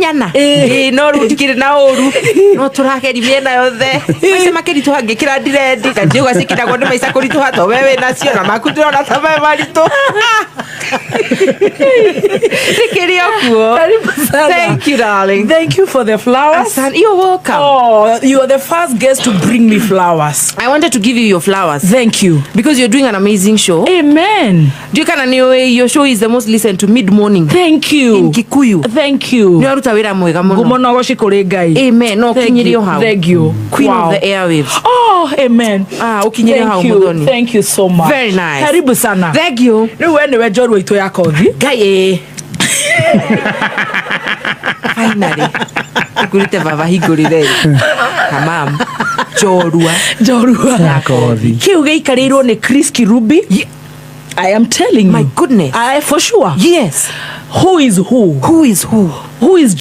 nyana no rutikire na oru no turakeri miena yothe maisha makeri tuhangikira direndi na ndio gasikira gonde maisha kuri tuhato wewe nacio na makundira na tabe marito sikiria kuo. Thank you, darling. Thank you for the flowers. You're welcome. Oh, you are the first guest to bring me flowers. I wanted to give you your flowers. Thank you. Because you're doing an amazing show. Amen. Do you kind of know your show is the most listened to mid-morning? Thank you. In Kikuyu. Thank you. Thank Amen. No, thank you. Queen of the airwaves. Oh, amen. Thank you. Thank you so much. Very nice. Karibu sana. Thank you. Niwe Njorua ito ya kothi. Gaye. Finally. Ikurite baba higurire. Tamam. Njorua ya kothi. Kiu geikariro ni Chris Kirubi. I am telling you. My goodness. For sure. Yes. Who is who? Who is who? Who is